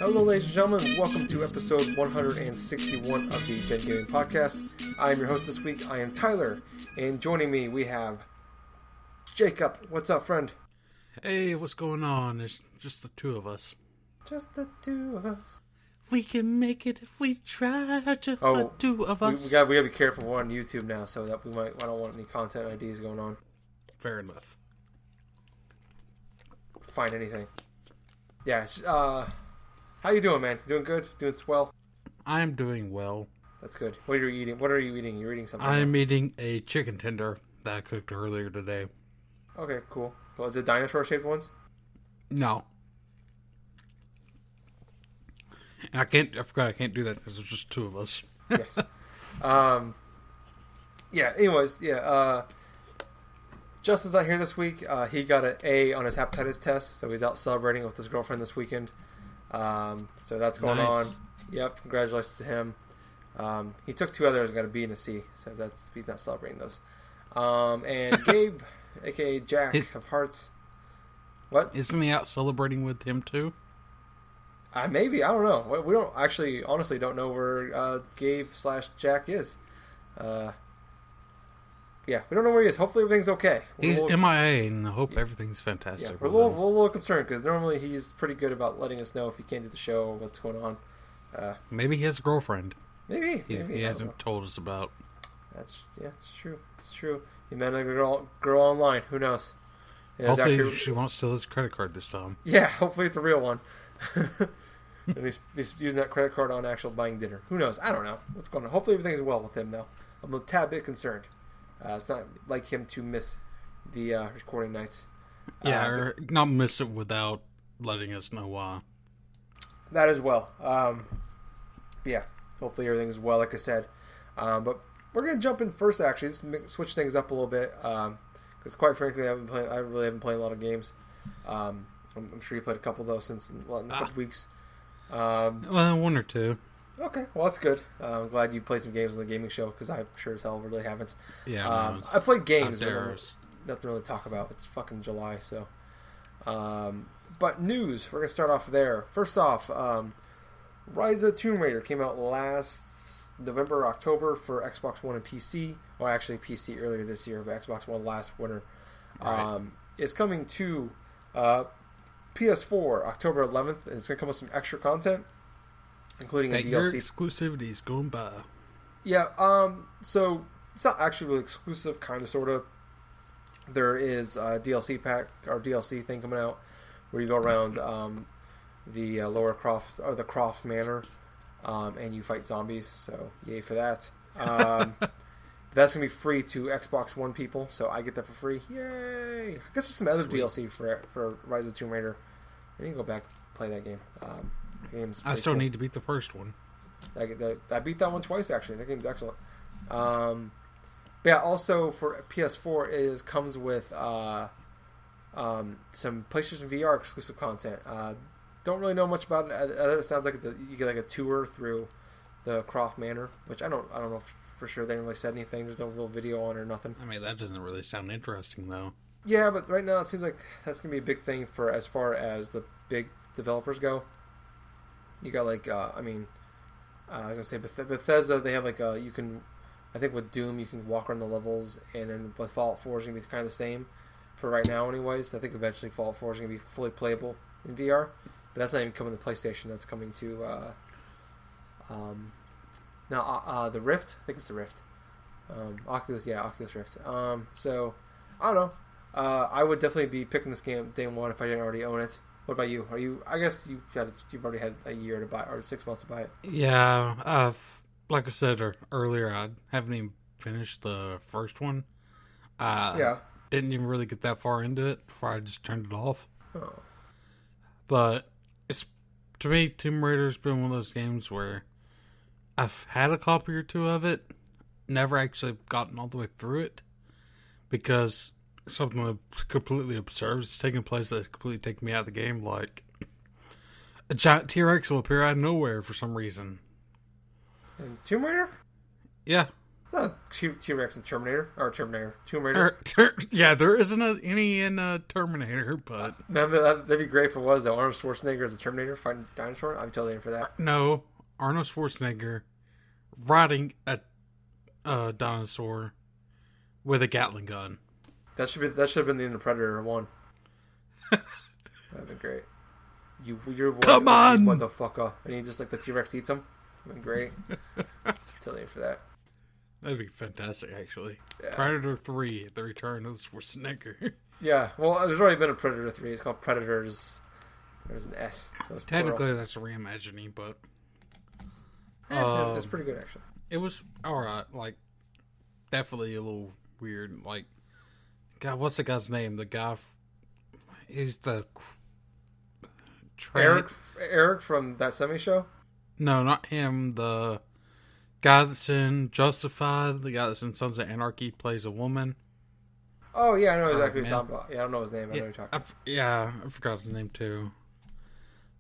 Hello, ladies and gentlemen. Welcome to episode 161 of the GenGaming podcast. I am your host this week. I am Tyler, and joining me we have Jacob. What's up, friend? Hey, what's going on? It's just the two of us. Just the two of us. We can make it if we try. Just the two of us. We gotta be careful. We're on YouTube now, so that I don't want any content IDs going on. Fair enough. Find anything. Yeah. How you doing, man? Doing good? Doing swell? I'm doing well. That's good. What are you eating? You're eating something. I'm eating a chicken tender that I cooked earlier today. Okay, cool. Well, is it dinosaur-shaped ones? No. And I forgot I can't do that because there's just two of us. Yes. Yeah, anyways, Justin's not here this week. He got an A on his hepatitis test, so he's out celebrating with his girlfriend this weekend. So that's going on. Yep, congratulations to him. He took two others and got a B and a C, so he's not celebrating those. And Gabe, aka Jack of Hearts. What? Isn't he out celebrating with him too? Maybe, I don't know. We don't actually, honestly, don't know where Gabe/Jack is. Yeah, we don't know where he is. Hopefully everything's okay. He's MIA, and I hope everything's fantastic. Yeah, we're a little concerned because normally he's pretty good about letting us know if he can't do the show or what's going on. Maybe he has a girlfriend. Maybe he hasn't told us about. It's true. It's true. He met a girl online. Who knows? Hopefully she won't steal his credit card this time. Yeah, hopefully it's a real one. And he's using that credit card on actual buying dinner. Who knows? I don't know what's going on. Hopefully everything's well with him, though. I'm a tad bit concerned. It's not like him to miss the recording nights. Yeah, or not miss it without letting us know why. That as well. Yeah, hopefully everything's well, like I said. But we're going to jump in first, actually. Let's switch things up a little bit. Because quite frankly, I really haven't played a lot of games. I'm sure you played a couple, though, since in a couple weeks. Well, one or two. Okay, well, that's good. I'm glad you played some games on the gaming show, because I sure as hell really haven't. Yeah, I played games, but nothing really to talk about. It's fucking July, so. But news, we're going to start off there. First off, Rise of the Tomb Raider came out last November, October for Xbox One and PC. Well, actually PC earlier this year, but Xbox One last winter. Right. It's coming to PS4 October 11th, and it's going to come with some extra content, including a DLC. Your exclusivity's going by. Yeah, so it's not actually really exclusive, kind of, sort of. There is a DLC pack, or DLC thing coming out, where you go around the Lower Croft, or the Croft Manor, and you fight zombies, so yay for that. That's going to be free to Xbox One people, so I get that for free. Yay! I guess there's some other DLC for Rise of the Tomb Raider. I need to go back and play that game. I still need to beat the first one. I beat that one twice, actually. That game's excellent. But yeah, also for PS4, it comes with some PlayStation VR exclusive content. Don't really know much about it. It sounds like you get like a tour through the Croft Manor, which I don't know for sure. They didn't really said anything. There's no real video on it or nothing. I mean, that doesn't really sound interesting, though. Yeah, but right now it seems like that's going to be a big thing for as far as the big developers go. You got like, I was going to say Bethesda, they have like you can, I think with Doom you can walk around the levels, and then with Fallout 4 is going to be kind of the same for right now anyways. I think eventually Fallout 4 is going to be fully playable in VR, but that's not even coming to PlayStation. That's coming to the Rift. I think it's the Rift. Oculus Rift. So I don't know. I would definitely be picking this game day one if I didn't already own it. What about you? Are you? I guess you've already had a year to buy or 6 months to buy it. Yeah, like I said earlier, I haven't even finished the first one. Yeah. Didn't even really get that far into it before I just turned it off. Oh. But to me, Tomb Raider's been one of those games where I've had a copy or two of it, never actually gotten all the way through it, because something completely absurd is taking place that completely taken me out of the game, like a giant T-Rex will appear out of nowhere for some reason. And Tomb Raider? Yeah. It's not T-Rex and Terminator. Or Terminator. Tomb Raider. Yeah, there isn't any in Terminator, but... That'd be great if it was, though. Arnold Schwarzenegger as a Terminator fighting a dinosaur. I'm totally in for that. No, Arnold Schwarzenegger riding a dinosaur with a Gatling gun. That should have been the end of Predator 1. That'd been great. You're Come on! What the fuck up? And he just like the T-Rex eats him. That'd been great. Totally in for that. That'd be fantastic, actually. Yeah. Predator 3, The Return of Schwarzenegger. Yeah, well, there's already been a Predator 3. It's called Predators. There's an S. So it's Technically, plural. that's a reimagining, but... It's pretty good, actually. It was alright, like, definitely a little weird. Like, God, what's the guy's name? The guy... He's the... Eric from That Semi Show? No, not him. The guy that's in Justified, the guy that's in Sons of Anarchy, plays a woman. Oh, yeah, I know exactly what you're talking about. Yeah, I don't know his name. I know what you're talking about. I forgot his name, too.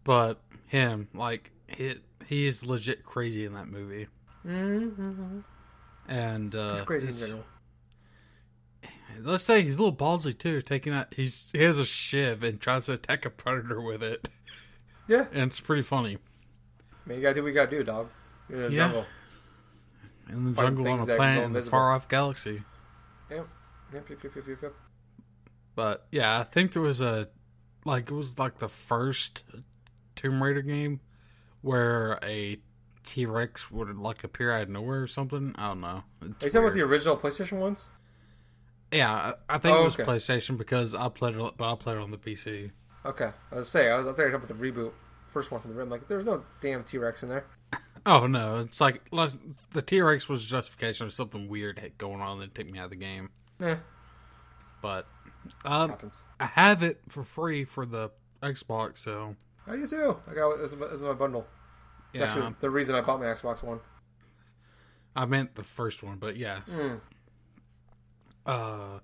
But him, like, he is legit crazy in that movie. Mm-hmm. And, he's crazy in general. Let's say he's a little ballsy, too. He has a shiv and tries to attack a predator with it. Yeah. And it's pretty funny. I mean, you gotta do what you gotta do, dog. You're in the jungle. In the jungle on a planet in a far-off galaxy. Yep. But, yeah, I think there was it was the first Tomb Raider game where a T-Rex would, appear out of nowhere or something. I don't know. Are you talking about the original PlayStation ones? Yeah, I think it was PlayStation because I played it on the PC. Okay. I was saying, I thought you were talking about the reboot. First one from the Rim. Like, there's no damn T-Rex in there. Oh, no. It's like the T-Rex was justification of something weird going on that took me out of the game. Yeah. But happens. I have it for free for the Xbox, so... I do too. I got it as my bundle. It's actually the reason I bought my Xbox One. I meant the first one, but yes. I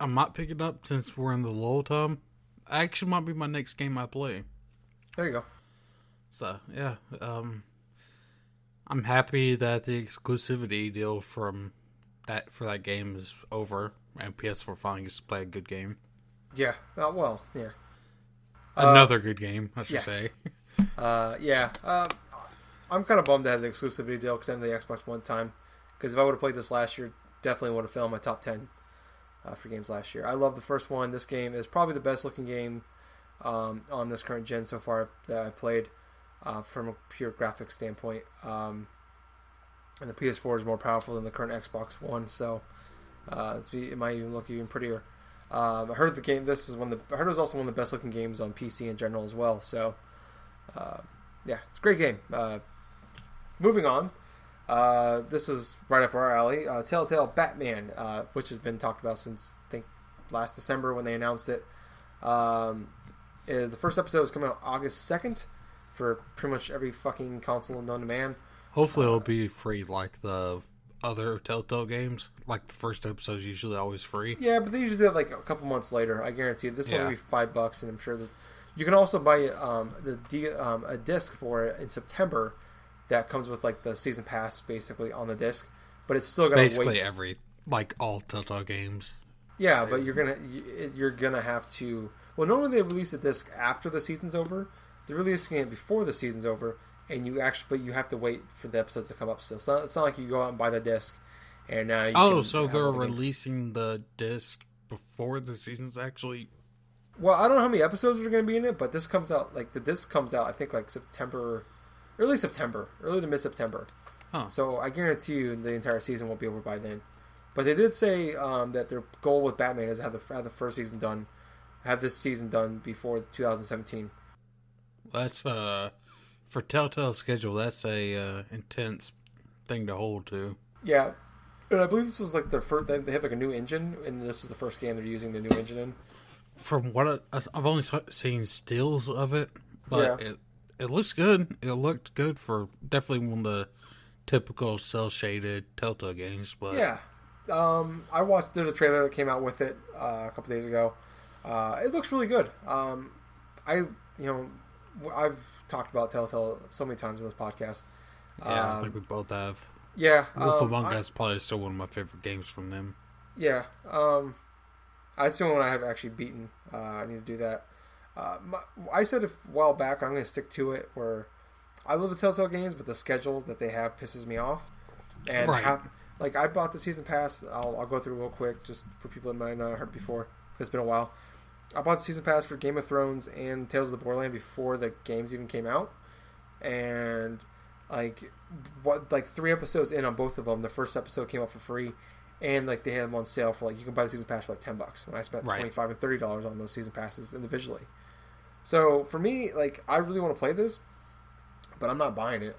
might pick it up since we're in the lull time. Actually might be my next game I play. There you go. So, yeah. I'm happy that the exclusivity deal for that game is over, and PS4 finally gets to play a good game. Yeah. Well, yeah. Another good game, I should say. Yeah. I'm kind of bummed to have the exclusivity deal because I had the Xbox One time. Because if I would have played this last year, definitely would have fell in my top 10 for games last year. I love the first one. This game is probably the best looking game on this current gen so far that I played from a pure graphics standpoint. And the PS4 is more powerful than the current Xbox One, so it might even look even prettier. I heard the game. I heard it was also one of the best looking games on PC in general as well. So, yeah, it's a great game. Moving on, this is right up our alley. Telltale Batman, which has been talked about since I think last December when they announced it. The first episode is coming out August 2nd for pretty much every fucking console known to man. Hopefully, it'll be free like the other Telltale games. Like the first episode is usually always free. Yeah, but they usually do it like a couple months later. I guarantee you. This one's going to be $5, and I'm sure you can also buy a disc for it in September that comes with like the season pass basically on the disc, but it's still got to wait. Basically all Telltale games. Yeah, but you're gonna have to. Well, normally they release a disc after the season's over. They're releasing it before the season's over, and you have to wait for the episodes to come up. So it's not like you go out and buy the disc, and so they're releasing the disc before the season's actually. Well, I don't know how many episodes are going to be in it, but this comes out the disc comes out I think like early to mid September. Huh. So I guarantee you the entire season won't be over by then. But they did say that their goal with Batman is to have the first season done have this season done before 2017. That's for Telltale's schedule. That's a intense thing to hold to. Yeah, and I believe this is like their first. They have like a new engine, and this is the first game they're using the new engine in. From what I've only seen stills of it, but it looks good. It looked good for definitely one of the typical cell shaded Telltale games. But yeah, I watched. There's a trailer that came out with it a couple days ago. It looks really good. I've talked about Telltale so many times in this podcast. Yeah, I think we both have. Yeah, Wolf Among Us probably still one of my favorite games from them. Yeah, that's the only one I have actually beaten. I need to do that. I said a while back, I'm going to stick to it, where I love the Telltale games, but the schedule that they have pisses me off. And I bought the season pass. I'll go through real quick, just for people that might not have heard before. It's been a while. I bought the season pass for Game of Thrones and Tales of the Borderland before the games even came out, and 3 episodes in on both of them, the first episode came out for free. And they had them on sale for you can buy the season pass for $10. And I spent $25 and $30 on those season passes individually. So for me, I really want to play this, but I'm not buying it.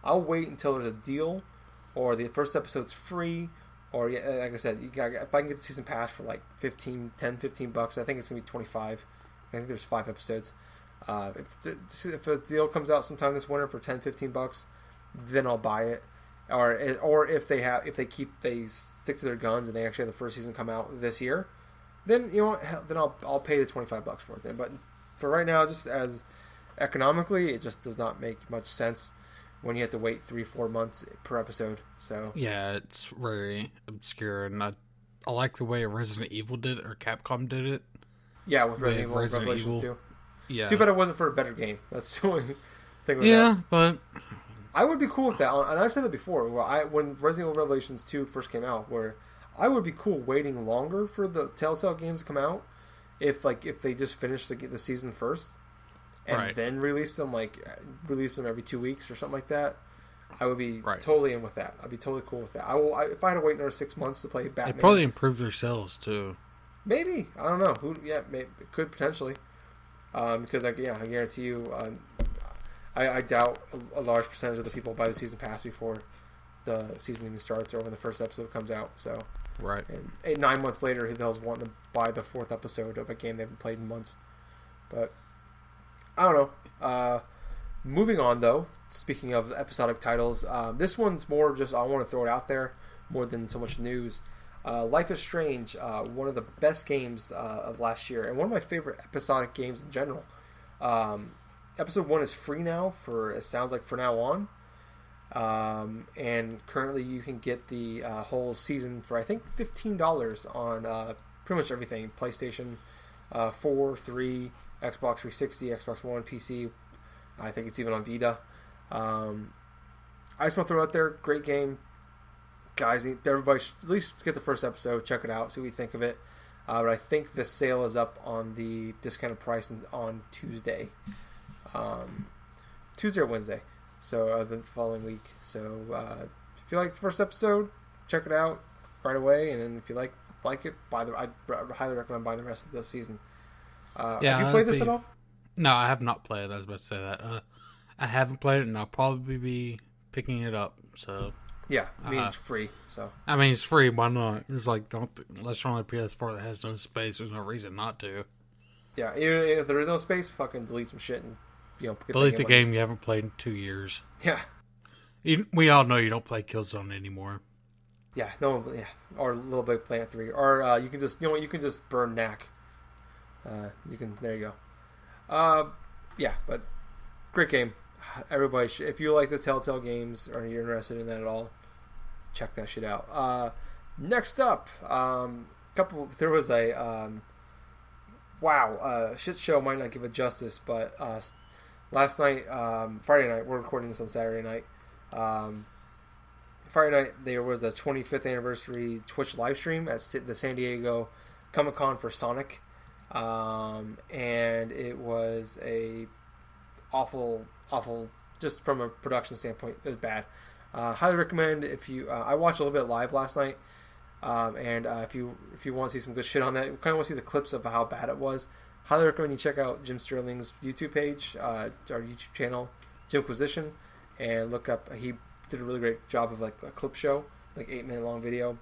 I'll wait until there's a deal, or the first episode's free, or like I said, if I can get the season pass for $15, I think it's gonna be $25. I think there's 5 episodes. If a deal comes out sometime this winter for $10-15, then I'll buy it. Or if they stick to their guns and they actually have the first season come out this year, then then I'll pay the $25 for it. But for right now, just as economically, it just does not make much sense when you have to wait 3-4 months per episode. So yeah, it's very obscure, and I like the way Resident Evil did it, or Capcom did it. Yeah, with Resident Evil Revelations 2. Yeah, too bad it wasn't for a better game. That's the only thing. But I would be cool with that, and I've said that before. When Resident Evil Revelations 2 first came out, where I would be cool waiting longer for the Telltale games to come out, if they just finished the season first, and then release them every 2 weeks or something like that. I would be totally in with that. I'd be totally cool with that. If I had to wait another 6 months to play Batman, it probably improves their sales too. Maybe, I don't know. It could potentially, because I guarantee you. I doubt a large percentage of the people buy the season pass before the season even starts or when the first episode comes out. So, and 9 months later, they'll want to buy the 4th episode of a game they haven't played in months. But I don't know. Moving on, though. Speaking of episodic titles, this one's more just I want to throw it out there more than so much news. Life is Strange, one of the best games of last year, and one of my favorite episodic games in general. Episode 1 is free now it sounds like for now on. And currently you can get the whole season for I think $15 on pretty much everything. PlayStation 4, 3, Xbox 360, Xbox One, PC. I think it's even on Vita. I just want to throw it out there. Great game. Guys, everybody should at least get the first episode, check it out, see what you think of it. But I think the sale is up on the discounted price on Tuesday. Tuesday or Wednesday, so the following week. So if you like the first episode, check it out right away, and then if you like it, I'd highly recommend buying the rest of the season. Have you played this at all? No, I have not played it. I was about to say that. I haven't played it, and I'll probably be picking it up. So yeah, it's free. So it's free. Why not? It's unless you're on a PS4 that has no space, there's no reason not to. Yeah, even if there is no space, fucking delete some shit and delete the game you haven't played in 2 years. Yeah, we all know you don't play Killzone anymore. Yeah, no, yeah, or a little bit Planet 3, or you can just you can just burn Knack. There you go. Yeah, but great game. Everybody, if you like the Telltale games or you're interested in that at all, check that shit out. Next up, there was a shit show might not give it justice, but last night, Friday night, we're recording this on Saturday night. Friday night there was the 25th anniversary Twitch live stream at the San Diego Comic-Con for Sonic, and it was a awful, just from a production standpoint, it was bad. Highly recommend if you. I watched a little bit live last night. And if you want to see some good shit on that, you kind of want to see the clips of how bad it was. Highly recommend you check out Jim Sterling's YouTube page, our YouTube channel, Jimquisition, and look up. He did a really great job of like a clip show, like 8-minute long video.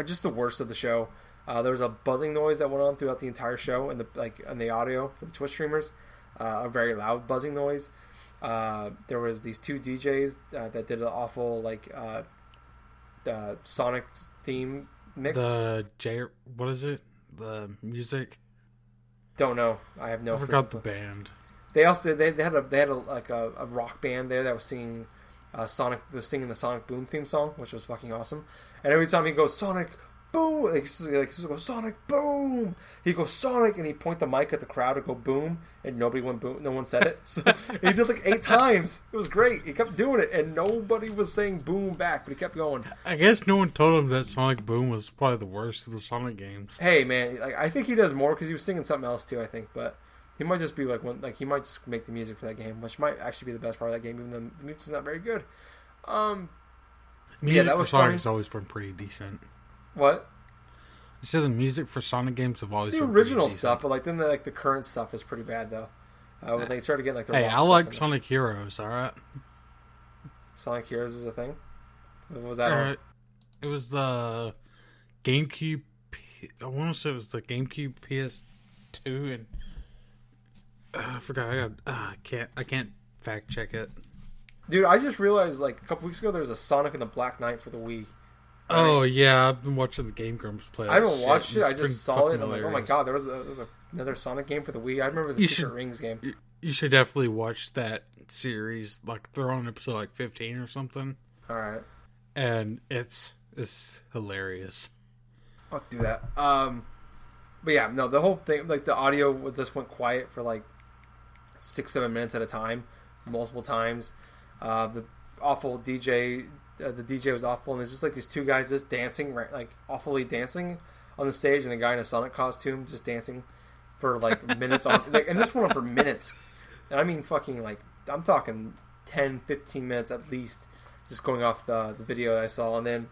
Just the worst of the show. There was a buzzing noise that went on throughout the entire show, and the audio for the Twitch streamers, a very loud buzzing noise. There was these two DJs that did an awful Sonic theme mix. What is it? The music. Don't know. I have no. I forgot the band. They also they had a rock band there that was singing singing the Sonic Boom theme song, which was fucking awesome. And every time he goes Sonic Boom, he goes Sonic Boom. He goes Sonic, and he point the mic at the crowd to go boom, and nobody went boom. No one said it. So he did like 8 times. It was great. He kept doing it, and nobody was saying boom back, but he kept going. I guess no one told him that Sonic Boom was probably the worst of the Sonic games. Hey man, I think he does more because he was singing something else too. I think, but he might just be he might just make the music for that game, which might actually be the best part of that game, even though the music's not very good. Music that for Sonic's always been pretty decent. What? You said the music for Sonic games have always been original pretty stuff, but then the current stuff is pretty bad though. When they started getting the hey, rock I like Sonic Heroes. All right. Sonic Heroes is a thing. What was that on? It was the GameCube. I want to say it was the GameCube PS2, and I forgot. I can't fact check it. Dude, I just realized a couple weeks ago there was a Sonic and the Black Knight for the Wii. Oh yeah, I've been watching the Game Grumps play. I haven't watched it. I just saw it. And I'm like, oh my god, there was another Sonic game for the Wii. I remember the Secret Rings game. You should definitely watch that series. They're on episode 15 or something. All right, and it's hilarious. I'll do that. But yeah, no, the whole thing, the audio just went quiet for 6-7 minutes at a time, multiple times. The awful DJ, the DJ was awful, and there's just these two guys just dancing, awfully dancing on the stage, and a guy in a Sonic costume just dancing for minutes on, and this went on for minutes, and I mean fucking I'm talking 10-15 minutes at least, just going off the video that I saw, and then,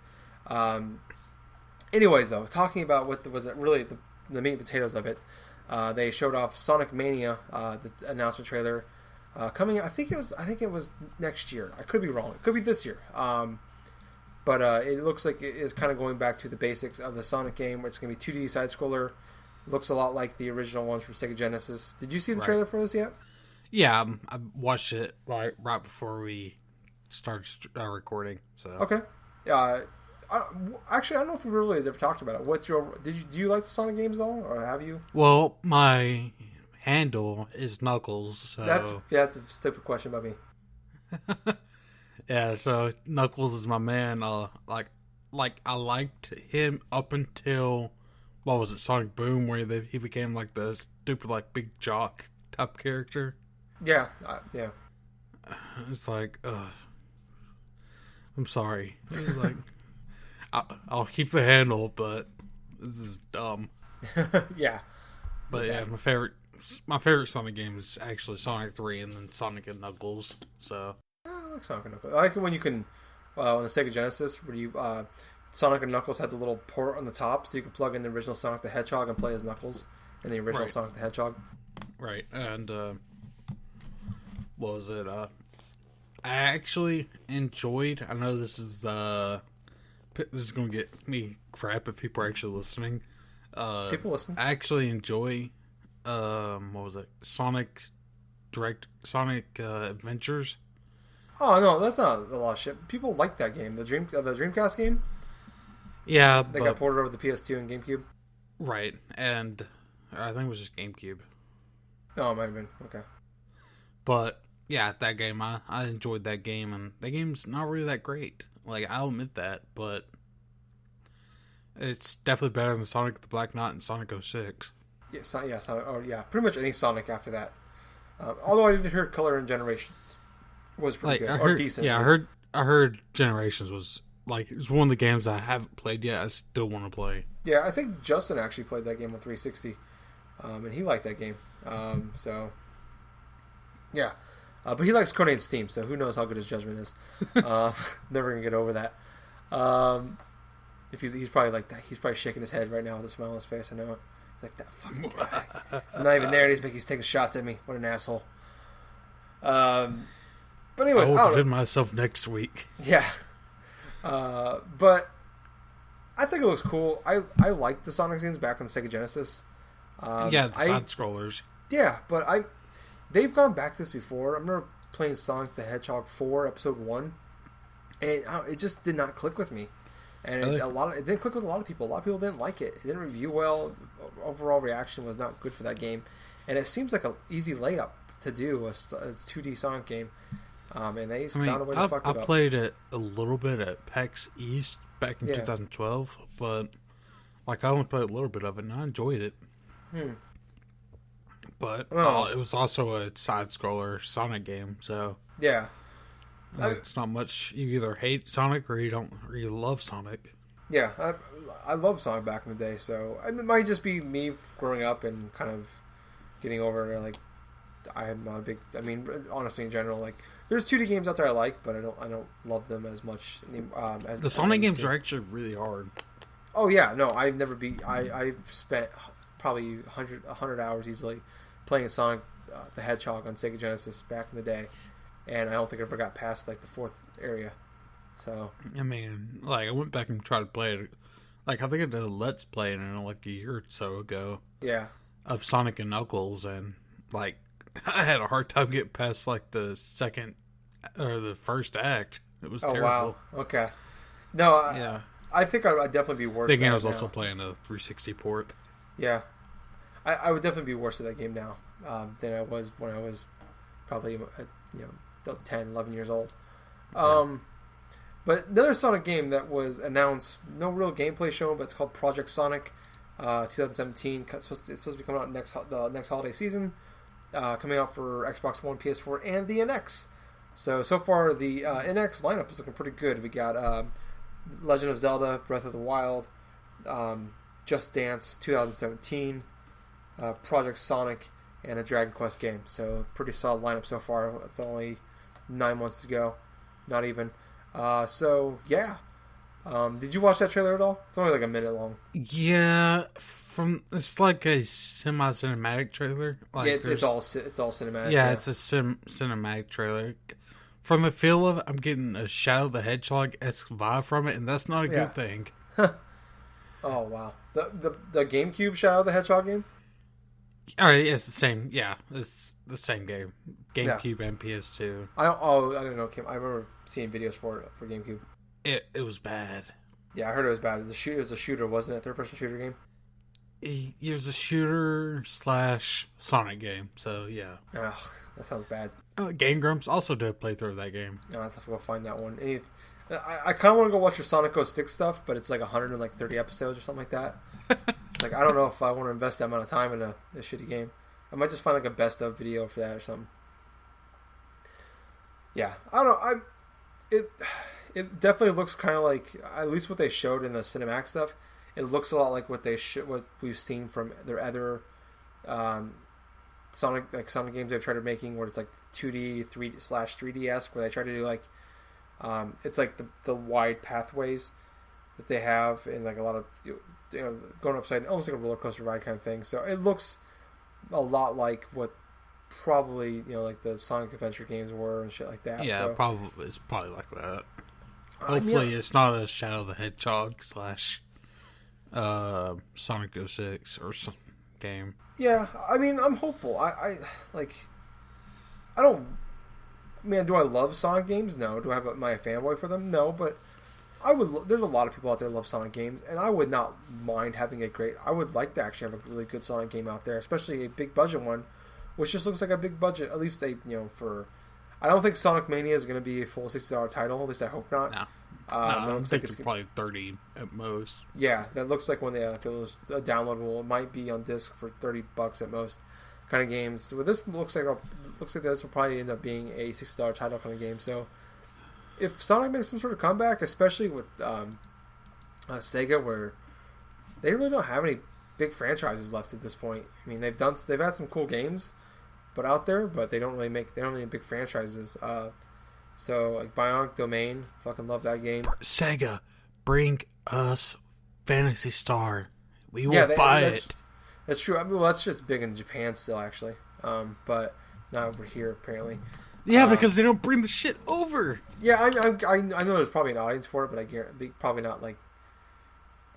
anyways though, talking about what was really the meat and potatoes of it, they showed off Sonic Mania, the announcement trailer. Coming, I think it was next year. I could be wrong. It could be this year. But it looks like it is kind of going back to the basics of the Sonic game, where it's going to be 2D side scroller. Looks a lot like the original ones from Sega Genesis. Did you see the trailer for this yet? Yeah, I watched it right before we started recording. So okay. Actually, I don't know if we really ever talked about it. Do you like the Sonic games at all, or have you? Well, my handle is Knuckles. So. That's a stupid question about me. Yeah, so Knuckles is my man. I liked him up until what was it, Sonic Boom, where he became the stupid big jock type character. Yeah, yeah. It's I'm sorry. It's I'll keep the handle, but this is dumb. Yeah. But yeah, my favorite Sonic game is actually Sonic 3 and then Sonic and Knuckles. So I like Sonic and Knuckles. I like it when you can on the Sega Genesis, where you Sonic and Knuckles had the little port on the top, so you could plug in the original Sonic the Hedgehog and play as Knuckles in the original Sonic the Hedgehog. Right, and what was it? I actually enjoyed. I know this is going to get me crap if people are actually listening. People listen. I actually enjoy. What was it? Sonic Adventures. Oh no, that's not a lot of shit. People like that game. The Dreamcast game. Yeah, they got ported over the PS2 and GameCube. Right, and I think it was just GameCube. Oh, it might have been. Okay. But yeah, that game, I enjoyed that game, and that game's not really that great. I'll admit that, but it's definitely better than Sonic the Black Knight and Sonic 06. Yeah, Sonic. Oh, yeah, pretty much any Sonic after that. Although I did hear Color and Generations was pretty good, or decent. Yeah, I heard Generations was it's one of the games I haven't played yet. I still want to play. Yeah, I think Justin actually played that game on 360, and he liked that game. So yeah, but he likes Codename's Steam, so who knows how good his judgment is. Never gonna get over that. If he's probably like that. He's probably shaking his head right now with a smile on his face. I know it. He's like, that fucking guy. I'm not even there, and he's taking shots at me. What an asshole. But anyways, I will defend myself next week. Yeah. But I think it looks cool. I like the Sonic games back on the Sega Genesis. Yeah, the side scrollers. Yeah, but they've gone back to this before. I remember playing Sonic the Hedgehog 4, Episode 1, and it just did not click with me. And Really? it didn't click with a lot of people. A lot of people didn't like it. It didn't review well. Overall reaction was not good for that game. And it seems like an easy layup to do a 2D Sonic game. And they found a way to fuck it up. I played it a little bit at PAX East back in 2012, but I only played a little bit of it, and I enjoyed it. But it was also a side-scroller Sonic game, so yeah, it's not much. You either hate Sonic or you love Sonic. Yeah, I love Sonic back in the day, so it might just be me growing up and kind of getting over it. Like, I am not a big. I mean, honestly, in general, like, there's 2D games out there I like, but I don't love them as much. As the Sonic games are actually really hard. Oh yeah, no, I've never beat. I've spent probably 100 hours easily playing Sonic the Hedgehog on Sega Genesis back in the day, and I don't think I ever got past like the 4th area. So I mean, I went back and tried to play it. I think I did a Let's Play in a year or so ago. Yeah. Of Sonic and Knuckles, and I had a hard time getting past the second or the first act. It was terrible. Wow. Okay. No. Yeah. I think I'd definitely be worse. I think I was also playing a 360 port. Yeah. I would definitely be worse at that game now than I was when I was probably 10, 11 years old. But another Sonic game that was announced, no real gameplay shown, but it's called Project Sonic 2017. It's supposed to be coming out the next holiday season, coming out for Xbox One, PS4, and the NX. So far, the NX lineup is looking pretty good. We got Legend of Zelda, Breath of the Wild, Just Dance 2017, Project Sonic, and a Dragon Quest game. So pretty solid lineup so far with only 9 months to go. Not even. Yeah. Did you watch that trailer at all? It's only like a minute long. Yeah, it's like a semi-cinematic trailer. It's all cinematic. Yeah, it's a cinematic trailer. From the feel of it, I'm getting a Shadow the Hedgehog-esque vibe from it, and that's not a good thing. Oh wow, the GameCube Shadow the Hedgehog game. All right, it's the same. Yeah, it's the same game. GameCube and PS2. I don't know. I remember seeing videos for GameCube. It was bad. Yeah, I heard it was bad. It was a shooter, wasn't it? Third-person shooter game. It was a shooter / Sonic game. So yeah. Ugh, that sounds bad. Game Grumps also did a playthrough of that game. I have to go find that one. I kind of want to go watch your Sonic 06 stuff, but it's like 130 episodes or something like that. It's like, I don't know if I want to invest that amount of time in a shitty game. I might just find like a best of video for that or something. Yeah, I don't know. It definitely looks kind of like, at least what they showed in the cinematic stuff, it looks a lot like what we've seen from their other Sonic games they've tried making, where it's like 2D, 3D/3D-esque, where they try to do like it's like the wide pathways that they have, and like a lot of going upside, almost like a roller coaster ride kind of thing. So it looks a lot like what probably like the Sonic Adventure games were and shit like that. Yeah, so, it's probably like that. Hopefully, it's not a Shadow the Hedgehog / Sonic 06 or some game. Yeah, I mean, I'm hopeful. I don't. Man, do I love Sonic games? No. Do I have my fanboy for them? No. But I would. There's a lot of people out there who love Sonic games, and I would not mind having a great. I would like to actually have a really good Sonic game out there, especially a big budget one, which just looks like a big budget. At least for. I don't think Sonic Mania is going to be a full $60 title. At least I hope not. No. I think it's probably $30 at most. Yeah, that looks like when it was downloadable. It might be on disc for $30 at most, kind of games. So this looks like this will probably end up being a $60 title kind of game. So if Sonic makes some sort of comeback, especially with Sega, where they really don't have any big franchises left at this point. I mean, they've had some cool games, but they don't really make big franchises. So like Bionic Domain, fucking love that game. Sega, bring us Phantasy Star. We will buy it. That's true. I mean, well, that's just big in Japan still, actually. But not over here, apparently. Yeah, because they don't bring the shit over. Yeah, I know there's probably an audience for it, but I guarantee probably not, like,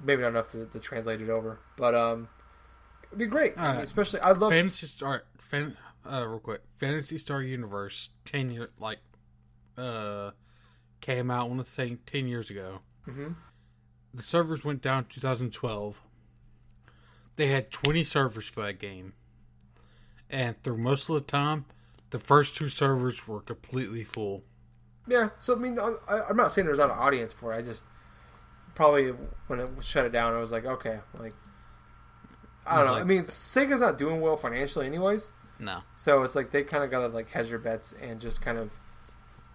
maybe not enough to translate it over. But it'd be great. I mean, especially, I'd love Phantasy Star. Real quick, Phantasy Star Universe 10 years came out. I want to say 10 years ago. Mm-hmm. The servers went down in 2012. They had 20 servers for that game, and through most of the time, the first 2 servers were completely full. Yeah, so I mean, I'm not saying there's not an audience for it. I just probably when it shut it down, I was like, okay, like I don't know. I mean, Sega's not doing well financially, anyways. No. So it's like they kind of gotta like hedge their bets and just kind of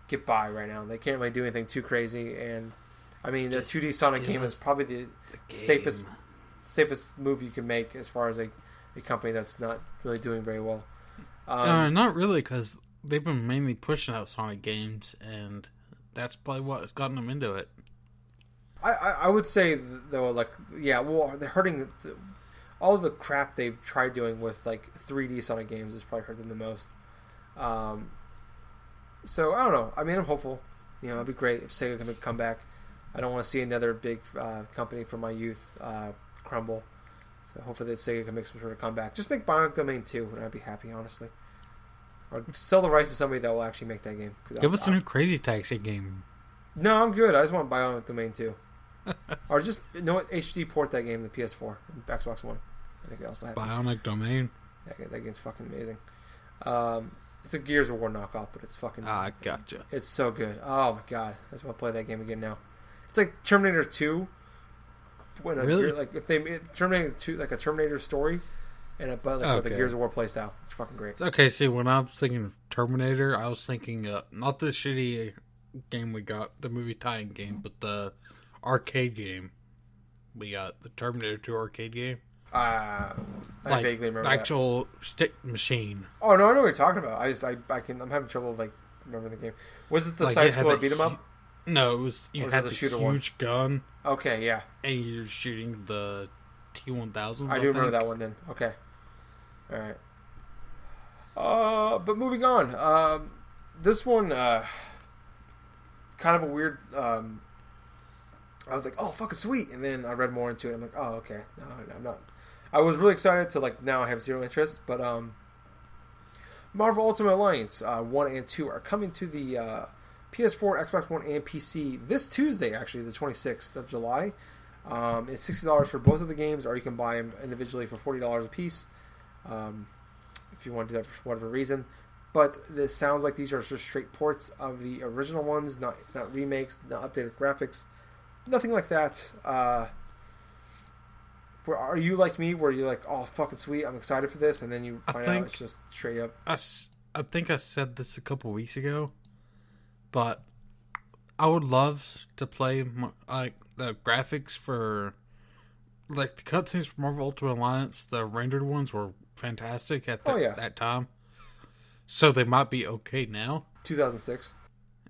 get by right now. They can't really do anything too crazy. And I mean, the 2D Sonic game is probably the safest move you can make as far as a company that's not really doing very well. Not really, because they've been mainly pushing out Sonic games, and that's probably what has gotten them into it. I would say, though, like, yeah, well, they're hurting. All the crap they've tried doing with, like, 3D Sonic games has probably hurt them the most. So, I don't know. I mean, I'm hopeful. You know, it'd be great if Sega can come back. I don't want to see another big company from my youth crumble. So hopefully that Sega can make some sort of comeback. Just make Bionic Domain 2, and I'd be happy, honestly. Or sell the rights to somebody that will actually make that game. Give us a new Crazy Taxi game. No, I'm good. I just want Bionic Domain 2. Or just, you know what, HD port that game to PS4 and Xbox One. I think they also have Bionic Domain? That game's fucking amazing. It's a Gears of War knockoff, but it's fucking... Ah, gotcha. It's so good. Oh, my God. I just want to play that game again now. It's like Terminator 2. Really? Like if they made Terminator 2, like a Terminator story, and with a Gears of War playstyle, it's fucking great. Okay, see, when I was thinking of Terminator, I was thinking not the shitty game we got, the movie tie-in game, but the arcade game. We got the Terminator 2 arcade game. I vaguely remember the actual stick machine. Oh no, I know what you're talking about. I'm having trouble like remembering the game. Was it the side scroller beat 'em up? No, it was you had the huge gun. Okay, yeah. And you're shooting the T-1000. I do remember that one then. Okay. All right. But moving on. This one, kind of a weird. I was like, oh, fucking sweet, and then I read more into it. I'm like, oh, okay. No, I'm not. I was really excited to like. Now I have zero interest, but Marvel Ultimate Alliance 1 and 2 are coming to the PS4, Xbox One, and PC this Tuesday, actually, the 26th of July. It's $60 for both of the games, or you can buy them individually for $40 a piece if you want to do that for whatever reason. But this sounds like these are just straight ports of the original ones, not remakes, not updated graphics, nothing like that. Are you like me, where you're like, oh, fucking sweet, I'm excited for this, and then you find out it's just straight up? I think I said this a couple weeks ago. But I would love to play like the graphics for like the cutscenes for Marvel Ultimate Alliance. The rendered ones were fantastic at that time. So they might be okay now. 2006.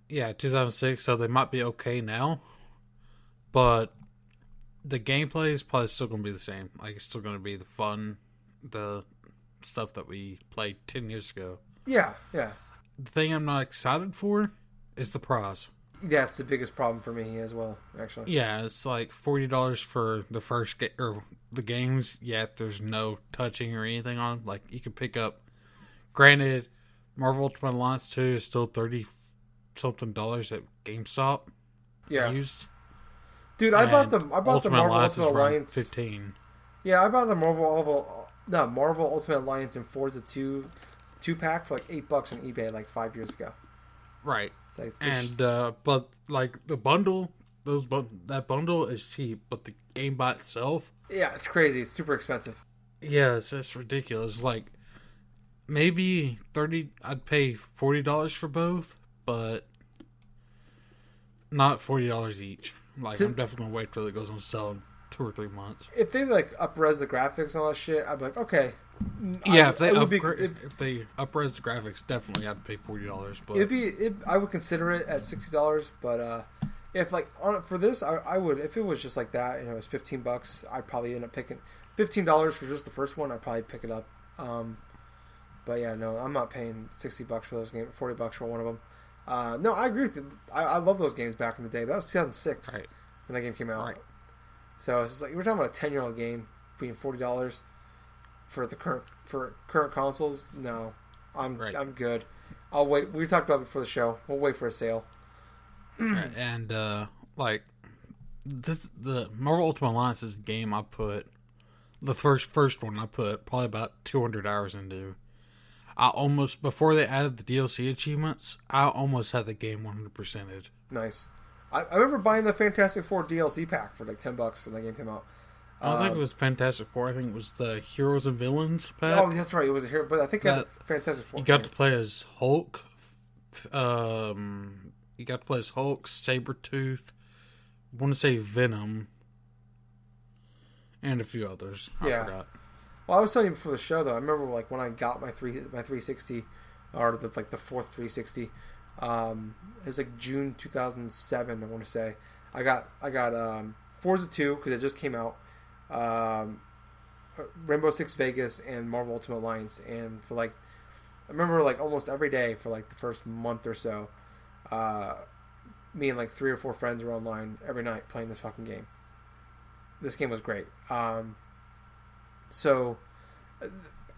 Yeah, 2006. So they might be okay now. But the gameplay is probably still going to be the same. Like it's still going to be the fun, the stuff that we played 10 years ago. Yeah, yeah. The thing I'm not excited for is the price. Yeah, it's the biggest problem for me as well, actually. Yeah, it's like $40 for the first or the games. Yeah, there's no touching or anything on. Like you can pick up. Granted, Marvel Ultimate Alliance 2 is still $30-something at GameStop. Yeah. Used. Dude, I bought the Marvel Ultimate Alliance 15. Yeah, I bought the Marvel Ultimate Alliance and Forza 2 pack for like $8 on eBay like 5 years ago. Right. Like but like the bundle, that bundle is cheap, but the game by itself, yeah, it's crazy. It's super expensive. Yeah, it's just ridiculous. Like maybe I'd pay $40 for both, but not $40 each. Like I'm definitely gonna wait till it goes on sale in 2 or 3 months. If they like up-res the graphics and all that shit, I'd be like, okay. Yeah, if they up-res the graphics, definitely I'd pay $40. But I would consider it at $60, but if like for this, I would, if it was just like that and it was $15, I'd probably end up picking $15 for just the first one. I'd probably pick it up. But yeah, no, I'm not paying $60 for those games, $40 for one of them. No, I agree with you. I love those games back in the day. That was 2006 Right. when that game came out. Right. So it's just like we're talking about a 10-year-old game being $40 for the current consoles. No, I'm good. I'll wait. We talked about it before the show. We'll wait for a sale. And like the Marvel Ultimate Alliance is a game I put the first one I put probably about 200 hours into. I almost, before they added the DLC achievements, I almost had the game 100%ed. Nice. I remember buying the Fantastic Four DLC pack for like $10 when that game came out. I don't think it was Fantastic Four. I think it was the Heroes and Villains pack. Oh, that's right. It was a hero, but I think I had Fantastic Four. You got to play as Hulk. You got to play as Hulk, Sabretooth. I want to say Venom, and a few others. I forgot. Well, I was telling you before the show though. I remember like when I got my 360, or the fourth 360. It was like June 2007. I want to say I got Forza 2 because it just came out. Rainbow Six Vegas and Marvel Ultimate Alliance, and for like I remember like almost every day for like the first month or so, me and like 3 or 4 friends were online every night playing this fucking game. This game was great. So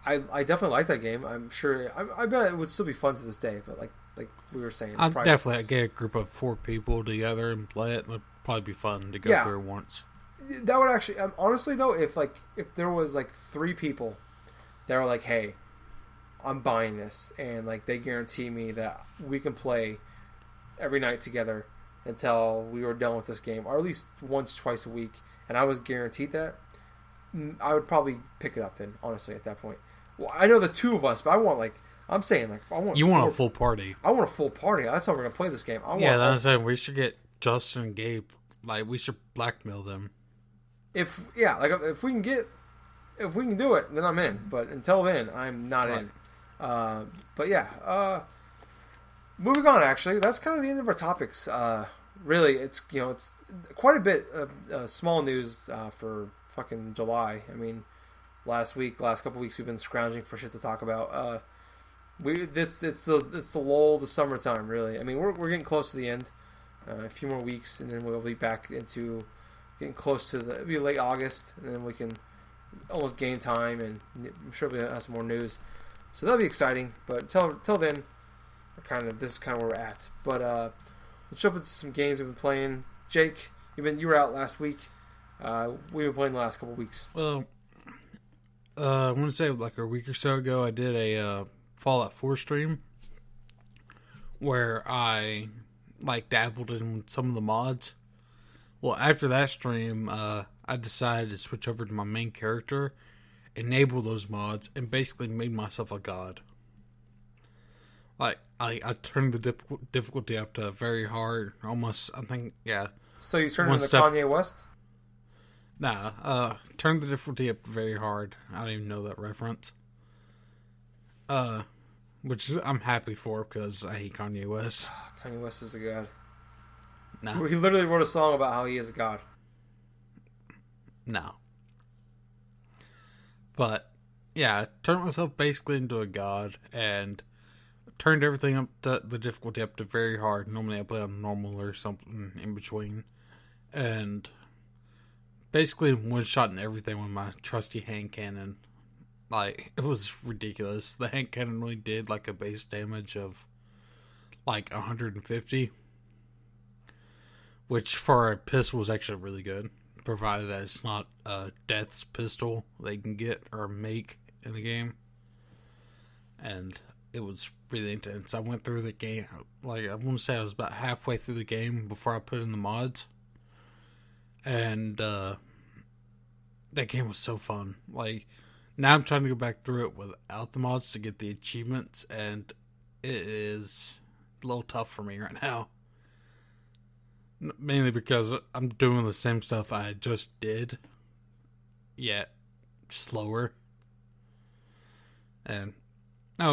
I definitely like that game. I'm sure I bet it would still be fun to this day, but like we were saying, I'd definitely get a group of 4 people together and play it. It would probably be fun to go through once. That would actually, honestly though, if there was like 3 people that were like, hey, I'm buying this, and like they guarantee me that we can play every night together until we were done with this game, or at least once, twice a week, and I was guaranteed that, I would probably pick it up then, honestly, at that point. Well, I know the 2 of us, but I want You want a full party. I want a full party. That's how we're going to play this game. That's saying we should get Justin and Gabe, like we should blackmail them. If we can do it, then I'm in. But until then, I'm not in. But yeah, moving on. Actually, that's kind of the end of our topics. Really, it's quite a bit of small news for fucking July. I mean, last couple weeks, we've been scrounging for shit to talk about. It's the lull, the summertime. Really, I mean, we're getting close to the end. A few more weeks, and then we'll be back into getting close to it'll be late August, and then we can almost game time, and I'm sure we'll have some more news. So that'll be exciting. But till then, this is kind of where we're at. But let's jump into some games we've been playing. Jake, you were out last week. We've been playing the last couple weeks. Well, I want to say like a week or so ago, I did a Fallout 4 stream where I dabbled in some of the mods. Well, after that stream, I decided to switch over to my main character, enable those mods, and basically made myself a god. Like, I turned the difficulty up to very hard, almost, I think, yeah. So you turned into Kanye West? Nah, turned the difficulty up very hard. I don't even know that reference. Which I'm happy for, because I hate Kanye West. Kanye West is a god. No. He literally wrote a song about how he is a god. No. But, yeah, I turned myself basically into a god, and turned everything up to the difficulty up to very hard. Normally I play on normal or something in between. And basically one-shotting everything with my trusty hand cannon. Like, it was ridiculous. The hand cannon only did like a base damage of like 150. Which for a pistol was actually really good. Provided that it's not a Death's pistol they can get or make in the game. And it was really intense. I went through the game, like I want to say I was about halfway through the game before I put in the mods. And that game was so fun. Like, now I'm trying to go back through it without the mods to get the achievements, and it is a little tough for me right now. Mainly because I'm doing the same stuff I just did, yet slower. And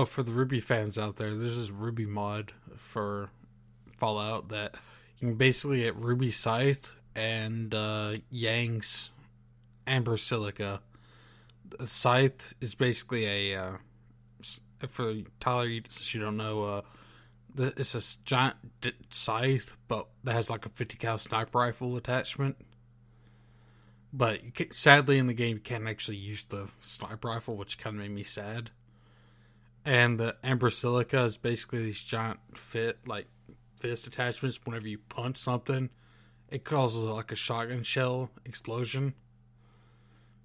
for the Ruby fans out there, there's this Ruby mod for Fallout that You can basically get Ruby Scythe and Yang's Amber Silica. The Scythe is basically for Tyler, since you don't know, it's a giant scythe, but that has like a 50 cal sniper rifle attachment. But sadly in the game you can't actually use the sniper rifle, which kind of made me sad. And the Amber Silica is basically these giant fist attachments. Whenever you punch something, it causes like a shotgun shell explosion.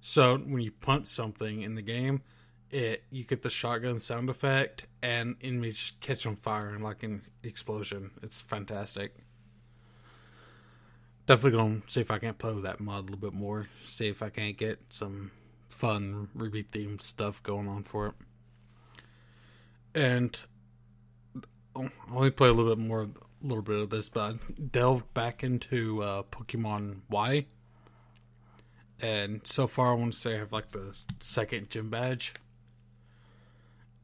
So when you punch something in the game, you get the shotgun sound effect, and enemies catch on fire and like an explosion. It's fantastic. Definitely gonna see if I can't play with that mod a little bit more. See if I can't get some fun Ruby themed stuff going on for it. And I'll only play a little bit of this, but I delved back into Pokemon Y. And so far, I want to say I have like the second gym badge.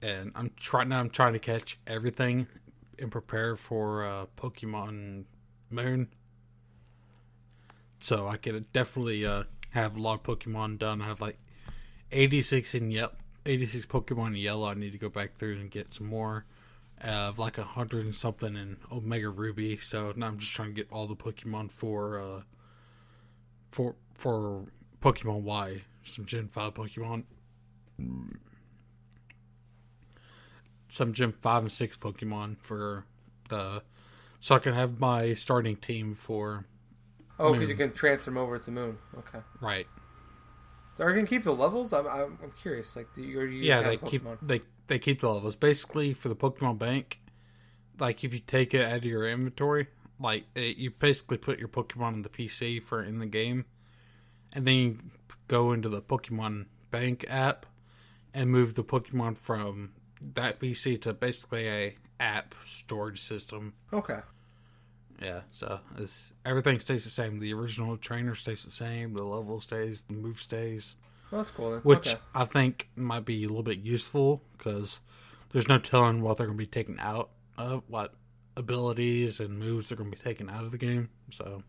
And I'm trying to catch everything and prepare for Pokemon Moon. So I could definitely have a lot of Pokemon done. I have like 86 Pokemon in yellow. I need to go back through and get some more. Like 100 and something in Omega Ruby. So now I'm just trying to get all the Pokemon for Pokemon Y. Some Gen 5 Pokemon. Some Gen 5 and 6 Pokemon so I can have my starting team for Oh, because you can transfer them over to Moon. Okay. Right. So are you going to keep the levels? I'm curious. Like, do you yeah, they keep the levels. Basically, for the Pokemon Bank, like if you take it out of your inventory, like you basically put your Pokemon in the PC for in the game, and then you go into the Pokemon Bank app and move the Pokemon from that PC to basically a app storage system. Okay. Yeah, so everything stays the same. The original trainer stays the same. The level stays. The move stays. Well, that's cool then. Which I think might be a little bit useful because there's no telling what they're going to be taking out of, what abilities and moves they're going to be taken out of the game. So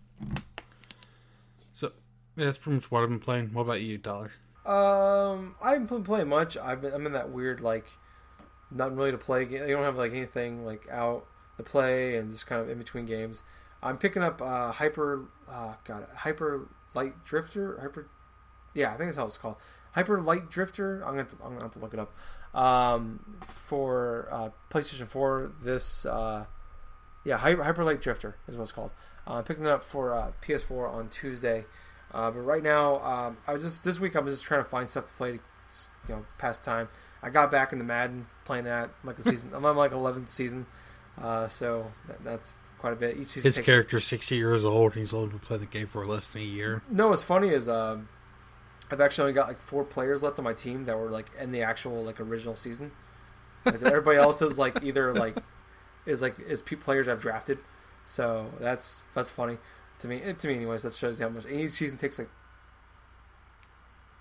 yeah, that's pretty much what I've been playing. What about you, Tyler? I haven't been playing much. I'm in that weird like not really to play game. You don't have like anything like out to play and just kind of in between games. I'm picking up Hyper Light Drifter. Yeah, I think that's how it's called. Hyper Light Drifter. I'm gonna have to look it up. For PlayStation 4, this Hyper Light Drifter is what it's called. I'm picking it up for PS4 on Tuesday. But right now, this week I was just trying to find stuff to play to pass time. I got back into Madden playing that. I'm on like 11th season, so that's quite a bit. Each season his character's 60 years old, and he's only been playing the game for less than a year. No, what's funny is I've actually only got like 4 players left on my team that were like in the actual like original season. Like, everybody else is like either like is players I've drafted. So that's funny to me. Anyways, that shows you how much each season takes like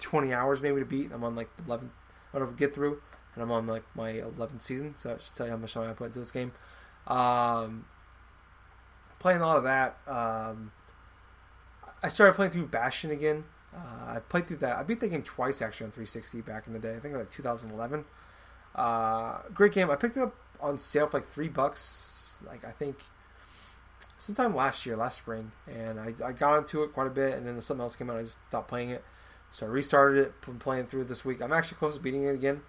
20 hours maybe to beat. I'm on like 11. I don't get through, and I'm on like my 11th season, so I should tell you how much time I put into this game. Playing a lot of that. I started playing through Bastion again. I played through that. I beat the game twice actually on 360 back in the day. I think like 2011. Great game. I picked it up on sale for like $3. Like I think sometime last spring, and I got into it quite a bit, and then something else came out. I just stopped playing it. So I restarted it, been playing through it this week. I'm actually close to beating it again.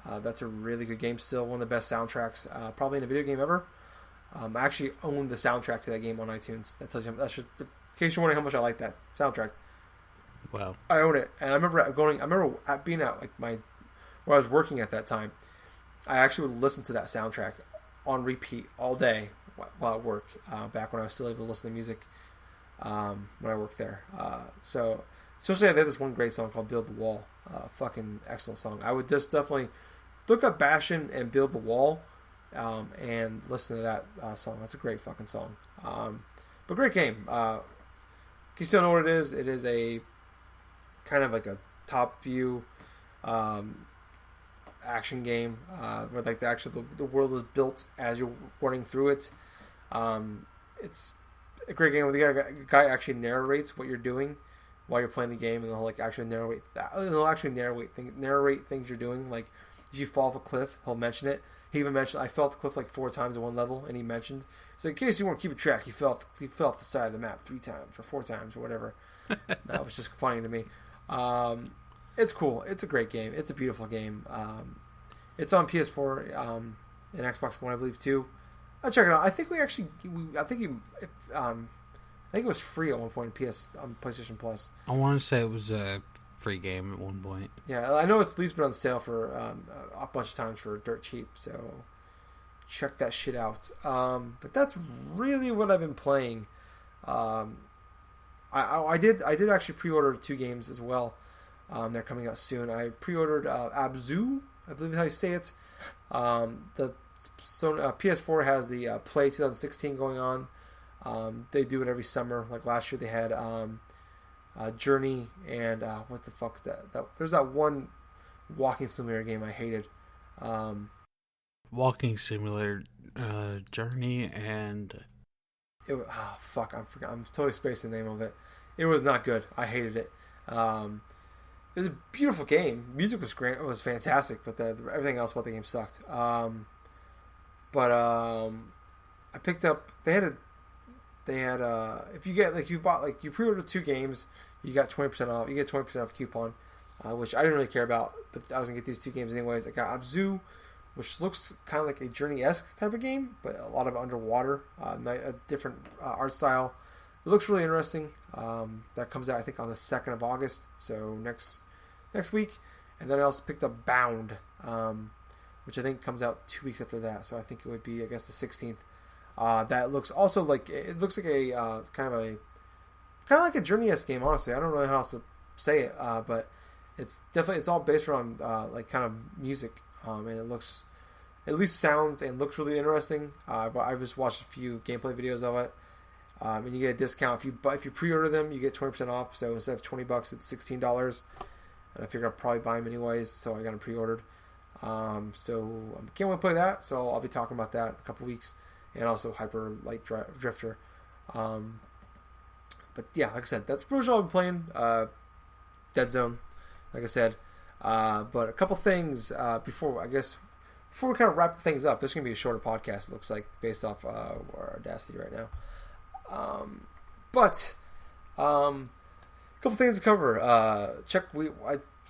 That's a really good game still. One of the best soundtracks probably in a video game ever. I actually own the soundtrack to that game on iTunes. That tells you, in case you're wondering how much I like that soundtrack. Wow. I own it. And I remember being at like where I was working at that time. I actually would listen to that soundtrack on repeat all day while at work, back when I was still able to listen to music when I worked there. So especially they had this one great song called Build the Wall. Fucking excellent song. I would just definitely look up Bastion and Build the Wall and listen to that song. That's a great fucking song. But great game. If you still know what it is a kind of like a top view action game where like the world is built as you're running through it. It's a great game where the guy actually narrates what you're doing while you're playing the game, and he'll like actually narrate that. He'll actually narrate things you're doing. Like if you fall off a cliff, he'll mention it. He even mentioned I fell off the cliff like 4 times in one level, and he mentioned, so in case you weren't keeping track, he fell off the side of the map 3 times or 4 times or whatever. That was just funny to me. It's cool. It's a great game. It's a beautiful game. It's on PS4 and Xbox One, I believe, too. I'll check it out. I think I think it was free at one point on PlayStation Plus. I want to say it was a free game at one point. Yeah, I know it's at least been on sale for a bunch of times for dirt cheap, so check that shit out. But that's really what I've been playing. I did actually pre-order 2 games as well. They're coming out soon. I pre-ordered Abzu, I believe is how you say it. The PS4 has the Play 2016 going on. They do it every summer. Like last year, they had Journey and what the fuck is that? There's that one walking simulator game I hated. Walking simulator, Journey, and fuck! I'm totally spacing the name of it. It was not good. I hated it. It was a beautiful game. Music was great. It was fantastic, but everything else about the game sucked. But I picked up. They had if you get like you bought like you pre-ordered 2 games, you got 20% off. You get 20% off coupon, which I didn't really care about, but I was gonna get these 2 games anyways. I got Abzu, which looks kind of like a Journey-esque type of game, but a lot of underwater, a different art style. It looks really interesting. That comes out I think on the 2nd of August, so next week. And then I also picked up Bound, which I think comes out 2 weeks after that. So I think it would be, I guess, the 16th. That looks also like it looks like a kind of like a Journey-esque game. Honestly, I don't know how else to say it, but it's all based around like kind of music, and it looks, at least sounds and looks really interesting. I've just watched a few gameplay videos of it, and you get a discount if you pre-order them. You get 20% off. So instead of $20, it's $16. And I figured I'd probably buy them anyways, so I got them pre-ordered. So I can't wait to play that. So I'll be talking about that in a couple weeks. And also Hyper Light Drifter. But yeah, like I said, that's pretty much all I've been playing. Dead Zone, like I said. But a couple things before we kind of wrap things up. This is going to be a shorter podcast, it looks like, based off our Audacity right now. But a couple things to cover. I talked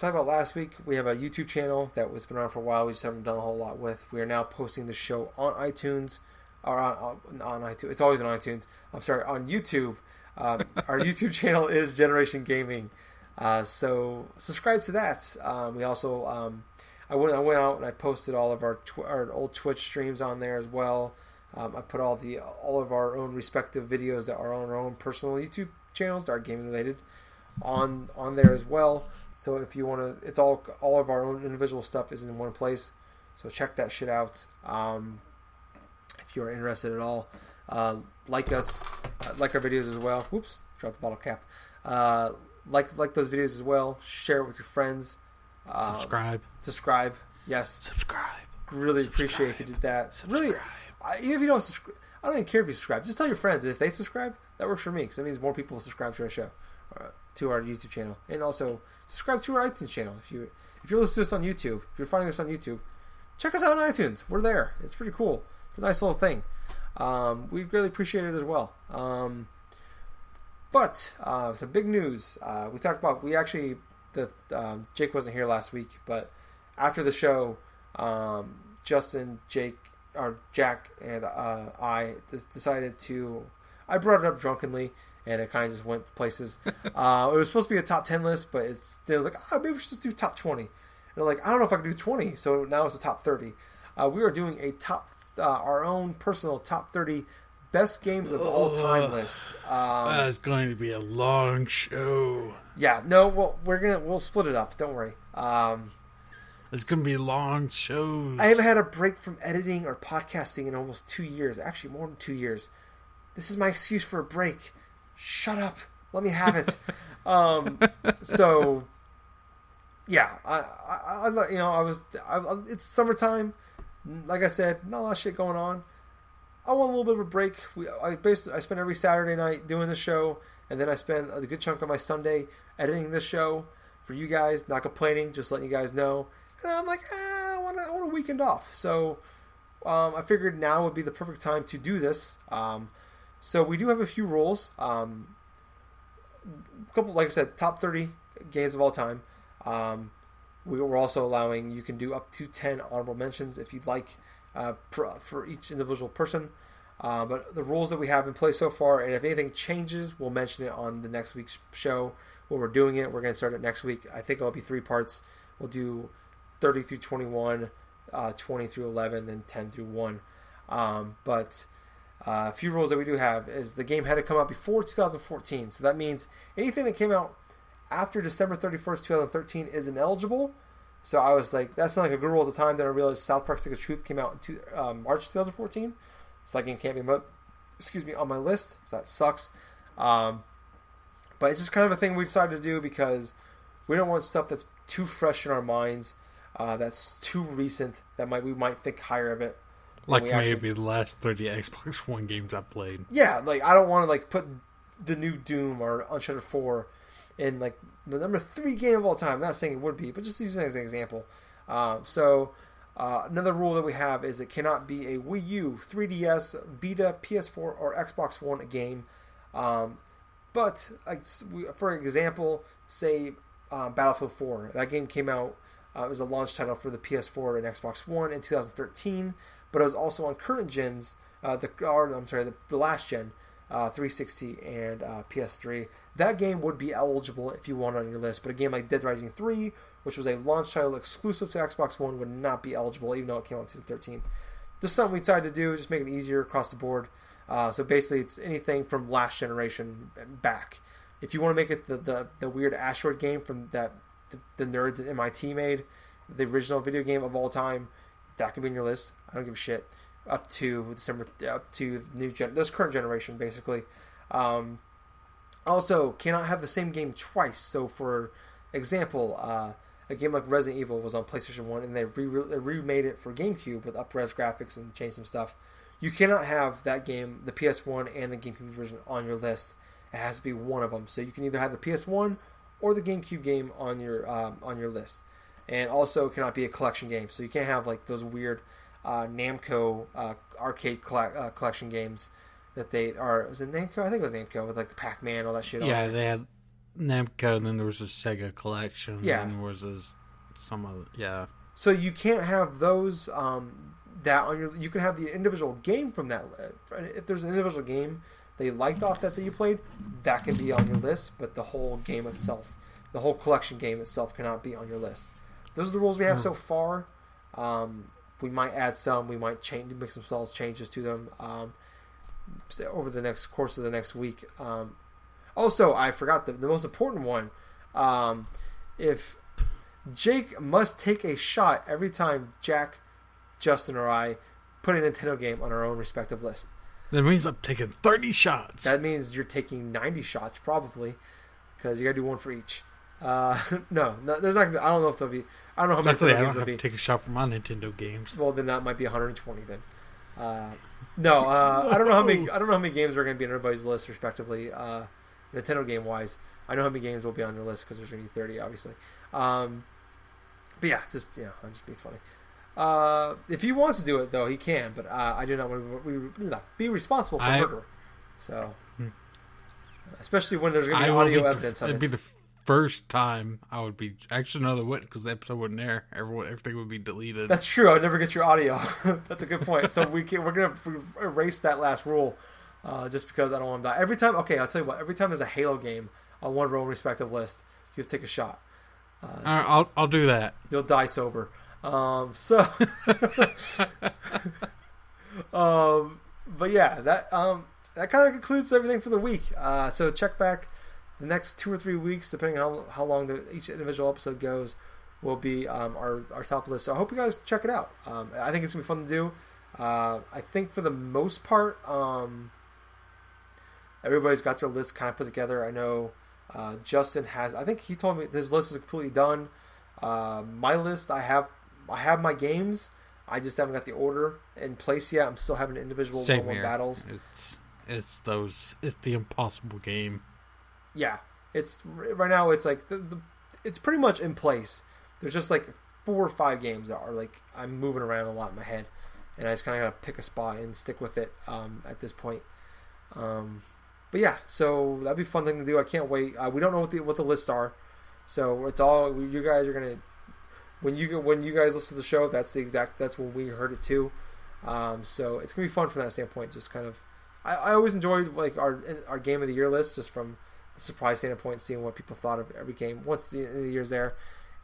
about last week. We have a YouTube channel that was been around for a while. We just haven't done a whole lot with. We are now posting the show on iTunes. Or on iTunes. It's always on iTunes. I'm sorry, on YouTube. Our YouTube channel is Generation Gaming. So subscribe to that. We also I went out and I posted all of our old Twitch streams on there as well. I put all of our own respective videos that are on our own personal YouTube channels that are gaming related on there as well. So if you want to, it's all of our own individual stuff is in one place. So check that shit out. If you are interested at all, like us, like our videos as well. Whoops, dropped the bottle cap. Like those videos as well. Share it with your friends. Subscribe. Yes. Subscribe. Really appreciate if you did that. Subscribe. Really, even if you don't subscribe, I don't even care if you subscribe. Just tell your friends. If they subscribe, that works for me because that means more people will subscribe to our show, to our YouTube channel, and also subscribe to our iTunes channel. If you're listening to us on YouTube, if you're finding us on YouTube, check us out on iTunes. We're there. It's pretty cool. It's a nice little thing. We really appreciate it as well. But some big news. We talked about Jake wasn't here last week, but after the show, Justin, Jack, and I decided to. I brought it up drunkenly, and it kind of just went to places. It was supposed to be a top 10 list, but it was like, maybe we should just do top 20. And I'm like, I don't know if I can do 20, so now it's a top 30. We are doing a our own personal top 30 best games of all time list. That's going to be a long show. Yeah, no, well, we'll split it up. Don't worry. It's going to be long shows. I haven't had a break from editing or podcasting in almost 2 years. Actually, more than 2 years. This is my excuse for a break. Shut up. Let me have it. So, yeah, it's summertime. Like I said, not a lot of shit going on. I want a little bit of a break. I spend every Saturday night doing the show, and then I spend a good chunk of my Sunday editing this show for you guys. Not complaining, just letting you guys know. And I'm like, I want a weekend off. So I figured now would be the perfect time to do this. So we do have a few rules. Couple, like I said, top 30 games of all time. We're also allowing, you can do up to 10 honorable mentions if you'd like, for each individual person. But the rules that we have in place so far, and if anything changes, we'll mention it on the next week's show when we're doing it. We're going to start it next week. I think it'll be 3 parts. We'll do 30 through 21, 20 through 11, and 10 through 1. But a few rules that we do have is the game had to come out before 2014. So that means anything that came out after December 31st, 2013 is ineligible. So I was like, that's not like a good rule at the time. Then I realized South Park Stick of Truth came out in March 2014. So that game can't be on my list. So that sucks. But it's just kind of a thing we decided to do because we don't want stuff that's too fresh in our minds, that's too recent, that we might think higher of it. Like maybe the last 30 Xbox One games I played. Yeah, like I don't want to like put the new Doom or Uncharted 4 in like the number 3 game of all time. I'm not saying it would be, but just using it as an example. Another rule that we have is it cannot be a Wii U, 3DS, Vita, PS4, or Xbox One game. But for example, say Battlefield 4. That game came out. It was a launch title for the PS4 and Xbox One in 2013. But it was also on current gens, the last gen, 360 and PS3. That game would be eligible if you want it on your list. But a game like Dead Rising 3, which was a launch title exclusive to Xbox One, would not be eligible, even though it came out in 2013. This is something we decided to do, just make it easier across the board. So basically, it's anything from last generation back. If you want to make it the weird asteroid game from that the nerds at MIT made, the original video game of all time, that could be in your list. I don't give a shit. Up to this current generation, basically. Also, cannot have the same game twice. So, for example, a game like Resident Evil was on PlayStation 1, and they remade it for GameCube with up-res graphics and changed some stuff. You cannot have that game, the PS1 and the GameCube version, on your list. It has to be one of them. So you can either have the PS1 or the GameCube game on your list. And also cannot be a collection game. So you can't have like those weird Namco arcade collection games that they are. Was it Namco? I think it was Namco with like the Pac-Man, all that shit. Yeah, they had Namco, and then there was a Sega collection. Yeah, and there was some other. Yeah. So you can't have those that on your. You can have the individual game from that. If there's an individual game that you liked off that you played, that can be on your list. But the whole game itself, the whole collection game itself, cannot be on your list. Those are the rules we have so far. We might add some. We might make some small changes to them over the next course of the next week. Also, I forgot the most important one. If Jake must take a shot every time Jack, Justin, or I put a Nintendo game on our own respective list. That means I'm taking 30 shots. That means you're taking 90 shots, probably, because you got to do one for each. No, there's not. I don't know if there'll be. I don't know how many Luckily, I games don't there'll have be. to take a shot for my Nintendo games. Well, then that might be 120 then. No, I don't know how many. I don't know how many games are going to be on everybody's list, respectively. Nintendo game wise, I know how many games will be on your list because there's going to be 30, obviously. But yeah, I'm just being funny. If he wants to do it, though, he can. But I do not want to be responsible for murder. So, especially when there's going to be audio evidence of it. It'd be the first time I would be. Actually, no, they wouldn't, because the episode wouldn't air. Everything would be deleted. That's true. I would never get your audio. That's a good point. So we're gonna erase that last rule, just because I don't want to die every time. Okay, I'll tell you what. Every time there's a Halo game on one of our own respective list, you have to take a shot. I'll do that. You'll die sober. But yeah, that kind of concludes everything for the week. So check back. The next 2 or 3 weeks, depending on how long each individual episode goes, will be our top list. So I hope you guys check it out. I think it's going to be fun to do. I think for the most part, everybody's got their list kind of put together. I know Justin has. I think he told me his list is completely done. My list, I have my games. I just haven't got the order in place yet. I'm still having individual Same one-on-one here. battles. It's the impossible game. Yeah, it's right now. It's like it's pretty much in place. There's just like 4 or 5 games that are like I'm moving around a lot in my head, and I just kind of gotta pick a spot and stick with it at this point. But yeah, so that'd be a fun thing to do. I can't wait. We don't know what the lists are, so it's all you guys are gonna. When you guys listen to the show, that's when we heard it too. So it's gonna be fun from that standpoint. Just kind of, I always enjoyed like our game of the year list, just from the surprise standpoint, seeing what people thought of every game once the year's there.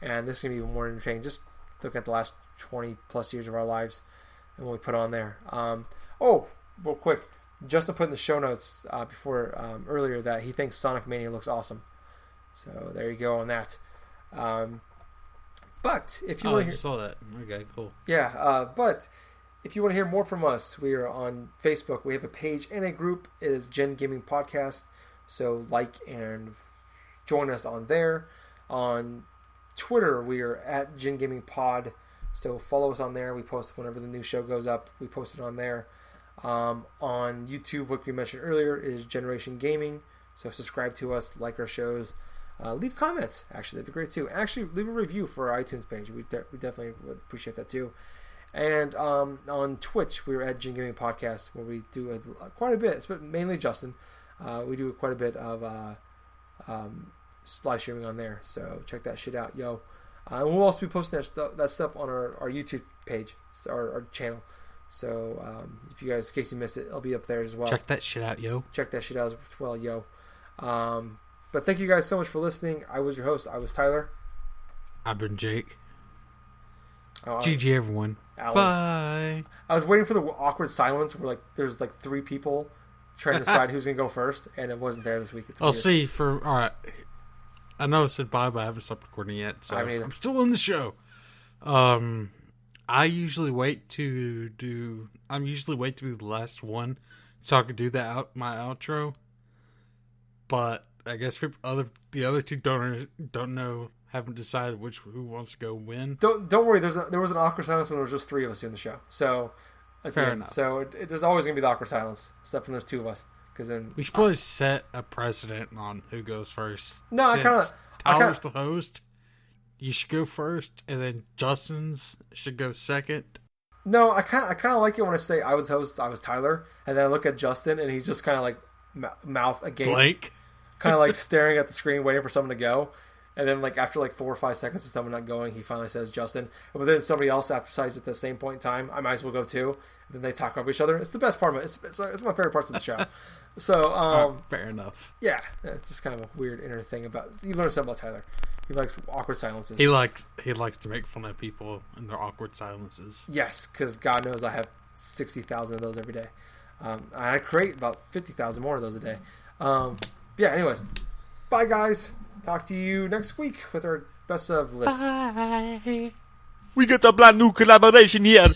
And this is gonna be even more entertaining. Just look at the last 20 plus years of our lives and what we put on there. Real quick, Justin put in the show notes earlier that he thinks Sonic Mania looks awesome. So there you go on that. But if you want to saw that. Okay, cool. Yeah, but if you want to hear more from us, we are on Facebook. We have a page and a group. It is GenGaming Podcast. So like and join us on there. On Twitter, we are at GenGaming Pod. So follow us on there. We post whenever the new show goes up. We post it on there. On YouTube, what we mentioned earlier is Generation Gaming. So subscribe to us, like our shows. Leave comments. Actually, that'd be great too. Actually, leave a review for our iTunes page. We definitely would appreciate that too. And on Twitch, we're at GenGaming Podcast, where we do quite a bit. It's mainly Justin. We do quite a bit of live streaming on there. So check that shit out, yo. And we'll also be posting that stuff on our YouTube page, our channel. So if you guys, in case you missed it, it'll be up there as well. Check that shit out, yo. Check that shit out as well, yo. But thank you guys so much for listening. I was your host. I was Tyler. I've been Jake. GG, everyone. Alan. Bye. I was waiting for the awkward silence where there's 3 people trying to decide who's going to go first, and it wasn't there this week. It's I'll weird. see. All right. I know I said bye, but I haven't stopped recording yet, so I'm still in the show. I usually wait to be the last one so I could do my outro. But I guess the other two don't know, haven't decided who wants to go win. Don't worry. There was an awkward silence when there was just 3 of us in the show. So fair enough. So there's always gonna be the awkward silence, except when there's 2 of us. Because then we should probably set a precedent on who goes first. No, Tyler's the host. You should go first, and then Justin's should go second. No, I kind of like it when I say I was host, I was Tyler, and then I look at Justin, and he's just kind of like mouth agape, blank, kind of like staring at the screen, waiting for someone to go. And then after 4 or 5 seconds of someone not going, he finally says Justin. But then somebody else decides at the same point in time, I might as well go too. And then they talk over each other. It's the best part of it. It's my favorite parts of the show. So fair enough. Yeah, it's just kind of a weird inner thing about. You learn something about Tyler. He likes awkward silences. He likes to make fun of people and their awkward silences. Yes, because God knows I have 60,000 of those every day. I create about 50,000 more of those a day. Yeah. Anyways, bye guys. Talk to you next week with our best of list. Bye. We got a brand new collaboration here.